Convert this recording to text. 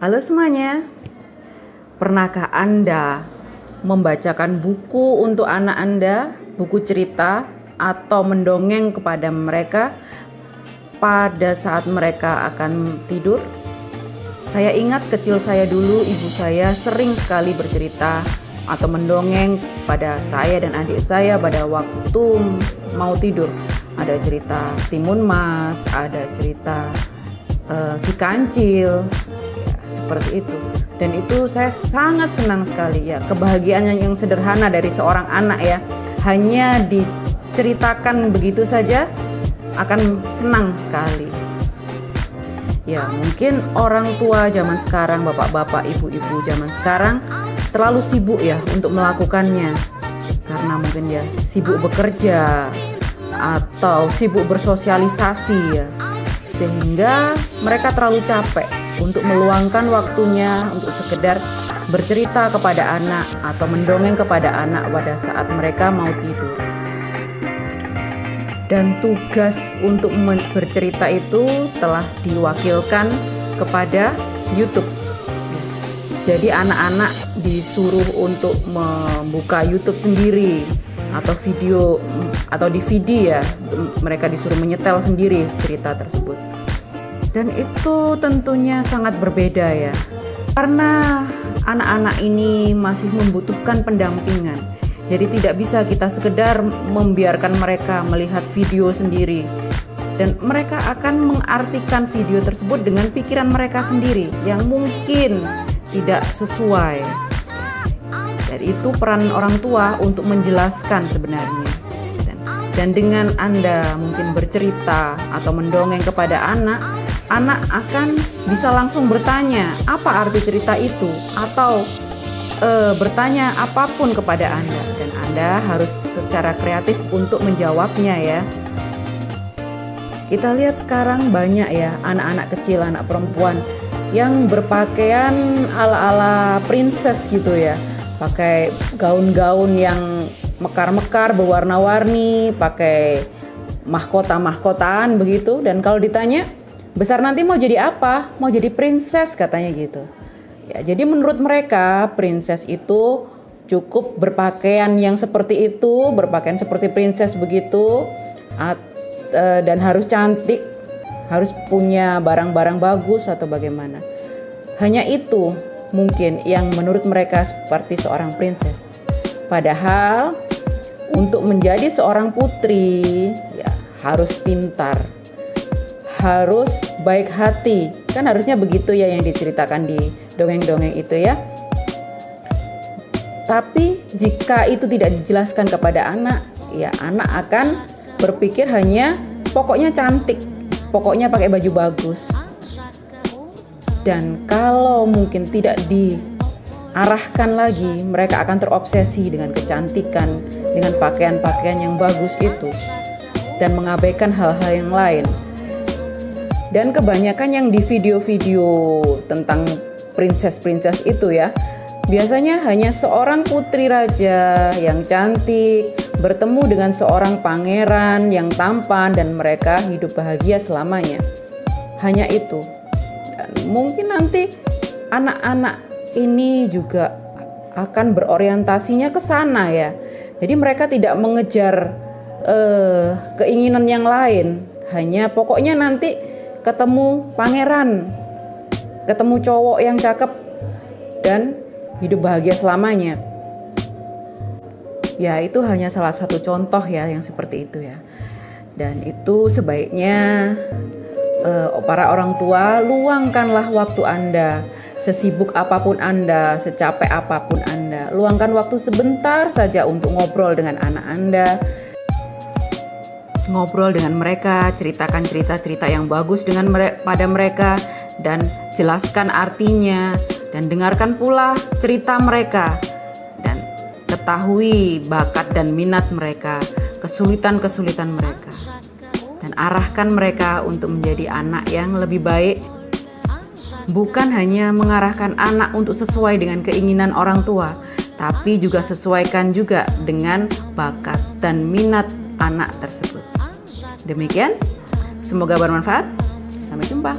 Halo semuanya, pernahkah Anda membacakan buku untuk anak Anda, buku cerita, atau mendongeng kepada mereka pada saat mereka akan tidur? Saya ingat kecil saya dulu, ibu saya sering sekali bercerita atau mendongeng pada saya dan adik saya pada waktu mau tidur. Ada cerita Timun Mas, ada cerita si Kancil, seperti itu. Dan itu saya sangat senang sekali ya, kebahagiaan yang sederhana dari seorang anak ya, hanya diceritakan begitu saja akan senang sekali ya. Mungkin orang tua zaman sekarang, bapak-bapak, ibu-ibu zaman sekarang terlalu sibuk ya untuk melakukannya, karena mungkin ya sibuk bekerja atau sibuk bersosialisasi ya, sehingga mereka terlalu capek untuk meluangkan waktunya untuk sekedar bercerita kepada anak atau mendongeng kepada anak pada saat mereka mau tidur. Dan tugas untuk bercerita itu telah diwakilkan kepada YouTube. Jadi anak-anak disuruh untuk membuka YouTube sendiri atau video atau DVD ya, mereka disuruh menyetel sendiri cerita tersebut. Dan itu tentunya sangat berbeda ya, karena anak-anak ini masih membutuhkan pendampingan. Jadi tidak bisa kita sekedar membiarkan mereka melihat video sendiri, dan mereka akan mengartikan video tersebut dengan pikiran mereka sendiri yang mungkin tidak sesuai. Dan itu peran orang tua untuk menjelaskan sebenarnya. Dan dengan Anda mungkin bercerita atau mendongeng kepada anak akan bisa langsung bertanya apa arti cerita itu, atau bertanya apapun kepada Anda, dan Anda harus secara kreatif untuk menjawabnya ya. Kita lihat sekarang banyak ya anak-anak kecil, anak perempuan yang berpakaian ala-ala princess gitu ya, pakai gaun-gaun yang mekar-mekar berwarna-warni, pakai mahkota-mahkotaan begitu. Dan kalau ditanya, besar nanti mau jadi apa? Mau jadi princess katanya gitu. Ya, jadi menurut mereka princess itu cukup berpakaian yang seperti itu, berpakaian seperti princess begitu, dan harus cantik, harus punya barang-barang bagus atau bagaimana. Hanya itu mungkin yang menurut mereka seperti seorang princess. Padahal untuk menjadi seorang putri ya harus pintar, harus baik hati. Kan harusnya begitu ya yang diceritakan di dongeng-dongeng itu ya. Tapi jika itu tidak dijelaskan kepada anak, ya anak akan berpikir hanya pokoknya cantik, pokoknya pakai baju bagus. Dan kalau mungkin tidak diarahkan lagi, mereka akan terobsesi dengan kecantikan, dengan pakaian-pakaian yang bagus itu, dan mengabaikan hal-hal yang lain. Dan kebanyakan yang di video-video tentang princess-princess itu ya, biasanya hanya seorang putri raja yang cantik bertemu dengan seorang pangeran yang tampan, dan mereka hidup bahagia selamanya. Hanya itu. Dan mungkin nanti anak-anak ini juga akan berorientasinya ke sana ya. Jadi mereka tidak mengejar keinginan yang lain, hanya pokoknya nanti ketemu pangeran, ketemu cowok yang cakep, dan hidup bahagia selamanya. Ya, itu hanya salah satu contoh ya yang seperti itu ya. Dan itu sebaiknya para orang tua, luangkanlah waktu Anda, sesibuk apapun Anda, secapek apapun Anda, luangkan waktu sebentar saja untuk ngobrol dengan anak Anda. Ngobrol dengan mereka, ceritakan cerita-cerita yang bagus pada mereka, dan jelaskan artinya, dan dengarkan pula cerita mereka, dan ketahui bakat dan minat mereka, kesulitan-kesulitan mereka, dan arahkan mereka untuk menjadi anak yang lebih baik. Bukan hanya mengarahkan anak untuk sesuai dengan keinginan orang tua, tapi juga sesuaikan juga dengan bakat dan minat anak tersebut. Demikian, semoga bermanfaat. Sampai jumpa.